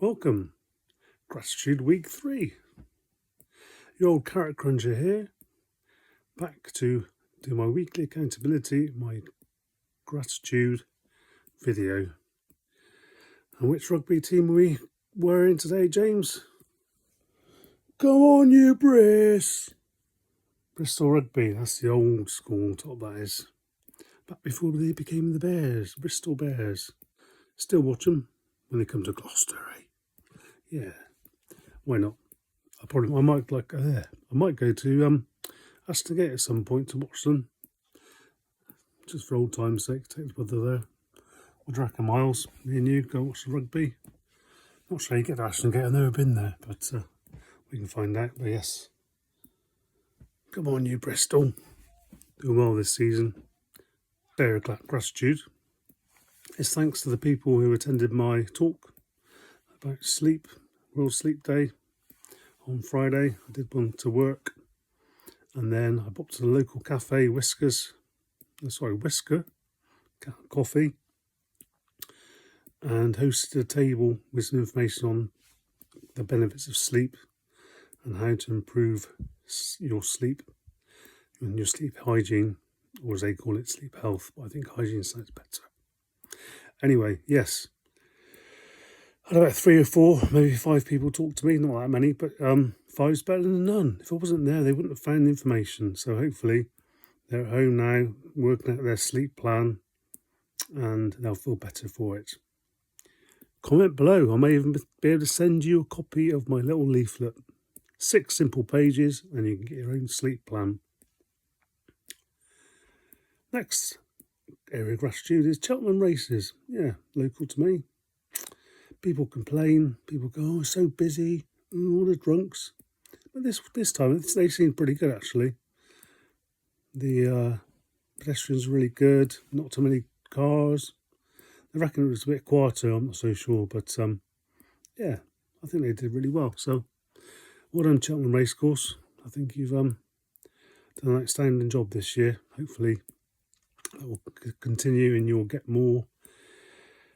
Welcome, Gratitude Week 3. Your old carrot cruncher here, back to do my weekly accountability, my gratitude video. And which rugby team are we wearing today, James? Come on, you Briss! Bristol Rugby, that's the old school top, that is. Back before they became the Bears, Bristol Bears. Still watch them when they come to Gloucester, eh? Yeah, why not? I might go to Aston Gate at some point to watch them, just for old time's sake. Take the brother there. What do you reckon, Miles? Me and you go watch the rugby. Not sure you get to Aston Gate. I've never been there, but we can find out. But yes, come on, you Bristol, doing well this season. Day of gratitude. It's thanks to the people who attended my talk about sleep, World Sleep Day. On Friday, I did one to work, and then I popped to the local cafe, Whisker Coffee, and hosted a table with some information on the benefits of sleep and how to improve your sleep and your sleep hygiene, or as they call it, sleep health, but I think hygiene sounds better. Anyway, yes. I had about 3 or 4, maybe 5 people talk to me, not that many, but 5's better than none. If I wasn't there, they wouldn't have found the information. So hopefully they're at home now, working out their sleep plan, and they'll feel better for it. Comment below. I may even be able to send you a copy of my little leaflet. 6 simple pages, and you can get your own sleep plan. Next area of gratitude is Cheltenham races. Yeah, local to me. People complain. People go, "Oh, so busy. All the drunks." But this time, they seem pretty good, actually. The pedestrians are really good. Not too many cars. I reckon it was a bit quieter. I'm not so sure, but yeah, I think they did really well. So, well done, Cheltenham Racecourse. I think you've done an outstanding job this year. Hopefully, that will continue, and you'll get more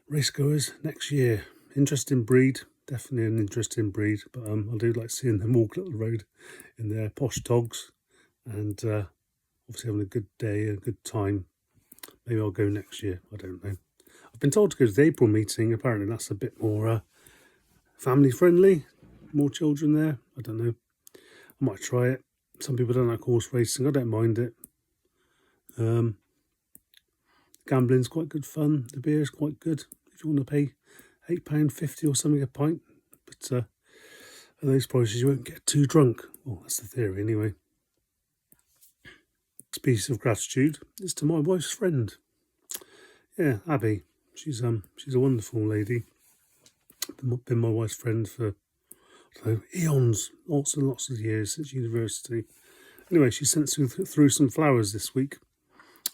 racegoers next year. Interesting breed, definitely an interesting breed, but I do like seeing them walk up the road in their posh togs, and obviously having a good day and a good time. Maybe I'll go next year, I don't know. I've been told to go to the April meeting. Apparently that's a bit more family friendly, more children there. I don't know, I might try it. Some people don't like horse racing. I don't mind it. Gambling's quite good fun. The beer's quite good if you want to pay £8.50 or something a pint, but at those prices you won't get too drunk. Well, that's the theory anyway. Next piece of gratitude is to my wife's friend. Yeah, Abby. She's a wonderful lady. Been my wife's friend for eons, lots and lots of years since university. Anyway, she sent through some flowers this week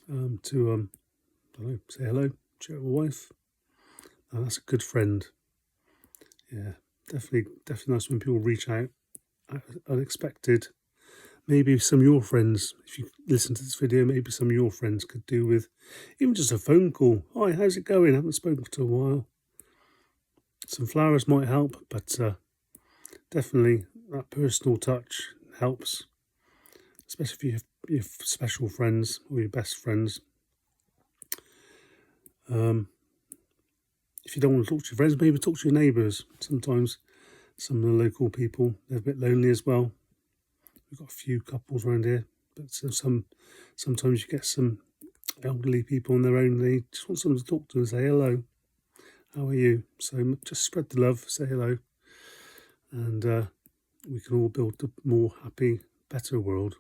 to say hello, chat with my wife. Oh, that's a good friend. Yeah, definitely nice when people reach out, unexpected. Maybe some of your friends, if you listen to this video, maybe some of your friends could do with even just a phone call. Hi, how's it going? I haven't spoken to a while. Some flowers might help, but definitely that personal touch helps, especially if you have special friends or your best friends. If you don't want to talk to your friends, maybe talk to your neighbours. Sometimes some of the local people, they're a bit lonely as well. We've got a few couples around here, but sometimes you get some elderly people on their own. They just want someone to talk to and say hello. How are you? So just spread the love, say hello, and we can all build a more happy, better world.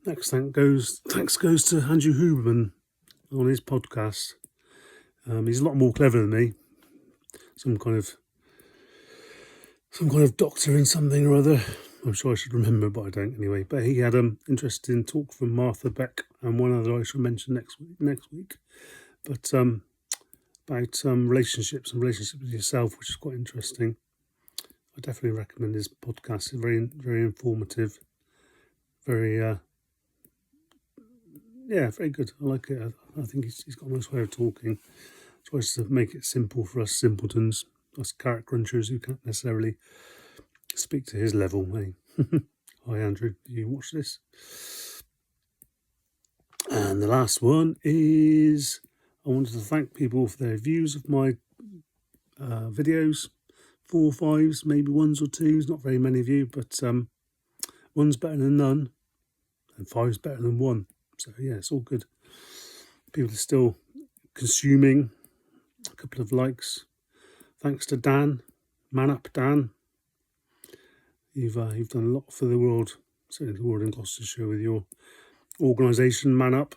Next thanks goes to Andrew Huberman on his podcast. He's a lot more clever than me. Some kind of doctor in something or other. I'm sure I should remember, but I don't anyway. But he had an interesting talk from Martha Beck and one other I shall mention next week. But about relationships and relationships with yourself, which is quite interesting. I definitely recommend his podcast. It's very, very informative. Very very good. I like it. I think he's got a nice way of talking. Tries to make it simple for us simpletons. us carrot crunchers who can't necessarily speak to his level, eh? Hi Andrew, do you watch this? And the last one is, I wanted to thank people for their views of my videos. 4 or 5s, maybe 1s or 2s, not very many of you, but 1's better than none, and 5's better than 1. So yeah, it's all good. People are still consuming. A couple of likes. Thanks to Dan, Man Up Dan. You've done a lot for the world, certainly the world in Gloucestershire, with your organisation Man Up,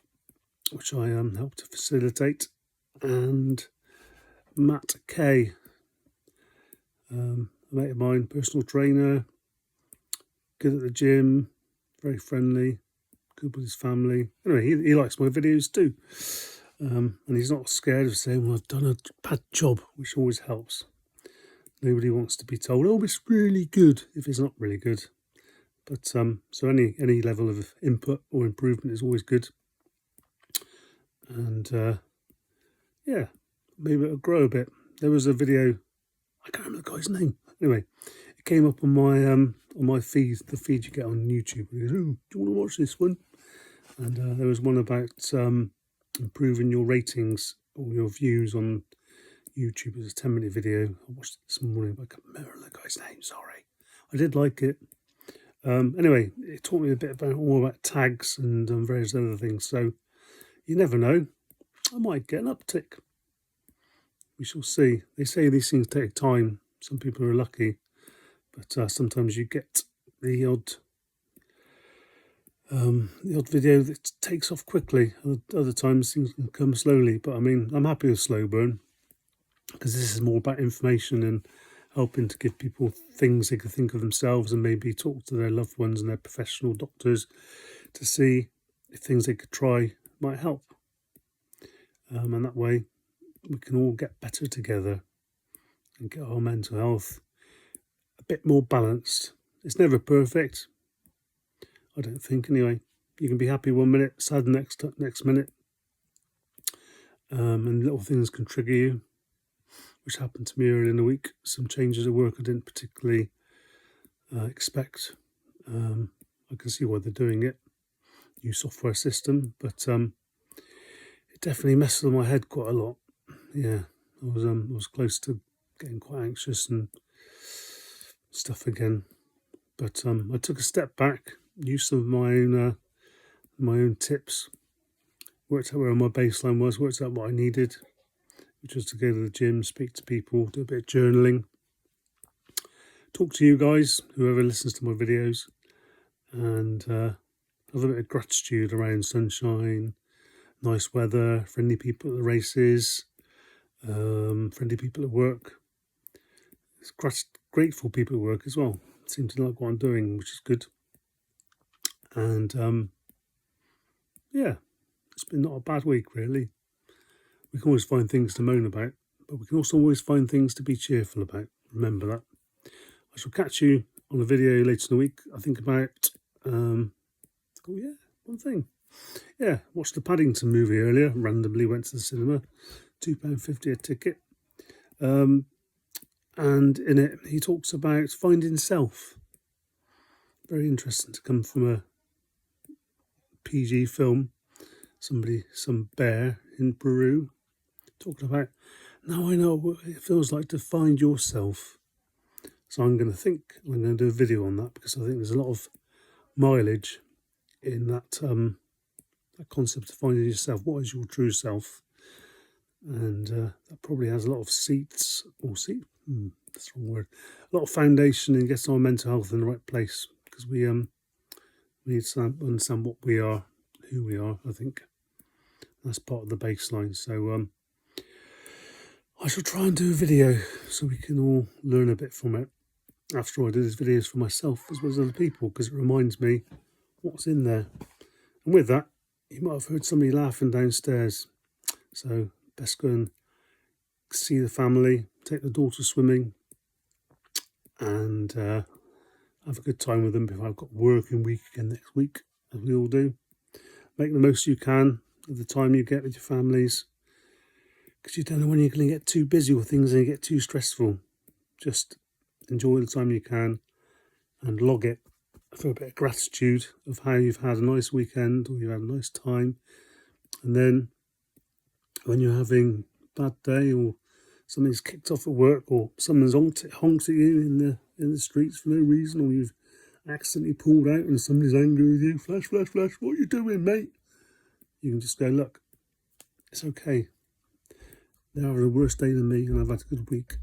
which I helped to facilitate. And Matt Kay, a mate of mine, personal trainer, good at the gym, very friendly, good with his family. Anyway, he likes my videos too. And he's not scared of saying, well, I've done a bad job, which always helps. Nobody wants to be told, oh, it's really good, if it's not really good. But so any level of input or improvement is always good. And yeah, maybe it'll grow a bit. There was a video, I can't remember the guy's name. Anyway, it came up on my feed, the feed you get on YouTube. He goes, oh, do you want to watch this one? And there was one about improving your ratings or your views on YouTube. It was a 10-minute video. I watched it this morning, but I can't remember the guy's name, sorry. I did like it. Anyway, it taught me a bit all about tags and various other things. So you never know. I might get an uptick. We shall see. They say these things take time. Some people are lucky, but sometimes you get the odd video that takes off quickly. Other times things can come slowly. But I mean, I'm happy with slow burn, because this is more about information and helping to give people things they could think of themselves, and maybe talk to their loved ones and their professional doctors to see if things they could try might help. And that way we can all get better together and get our mental health a bit more balanced. It's never perfect, I don't think, anyway. You can be happy 1 minute, sad the next minute, and little things can trigger you, which happened to me earlier in the week. Some changes at work I didn't particularly expect. I can see why they're doing it, new software system, but it definitely messed with my head quite a lot. Yeah, I was close to getting quite anxious and stuff again, but I took a step back, used some of my own tips, worked out where my baseline was, worked out what I needed, which was to go to the gym, speak to people, do a bit of journaling, talk to you guys, whoever listens to my videos, and have a bit of gratitude around sunshine, nice weather, friendly people at the races, friendly people at work. It's grateful people at work as well. Seem to like what I'm doing, which is good. And yeah, it's been not a bad week really. We can always find things to moan about, but we can also always find things to be cheerful about. Remember that. I shall catch you on a video later in the week. I think about, one thing. Yeah, watched the Paddington movie earlier. Randomly went to the cinema. £2.50 a ticket. And in it, he talks about finding self. Very interesting to come from a PG film. Some bear in Peru, talking about, now I know what it feels like to find yourself. So I'm going to do a video on that, because I think there's a lot of mileage in that that concept of finding yourself. What is your true self? And that probably has a lot of that's the wrong word. A lot of foundation in getting our mental health in the right place, because we need to understand what we are, who we are. I think that's part of the baseline. So I shall try and do a video so we can all learn a bit from it. After all, I do these videos for myself as well as other people, because it reminds me what's in there. And with that, you might have heard somebody laughing downstairs. So best go and see the family, take the daughter swimming, and have a good time with them before I've got a working week again next week, as we all do. Make the most you can of the time you get with your families, because you don't know when you're going to get too busy with things and you get too stressful. just enjoy the time you can and log it for a bit of gratitude of how you've had a nice weekend or you've had a nice time. And then when you're having a bad day or something's kicked off at work or someone's honked at you in the streets for no reason, or you've accidentally pulled out and somebody's angry with you, flash, flash, flash, what are you doing, mate? You can just go, look, it's okay. They're having a worse day than me and I've had a good week.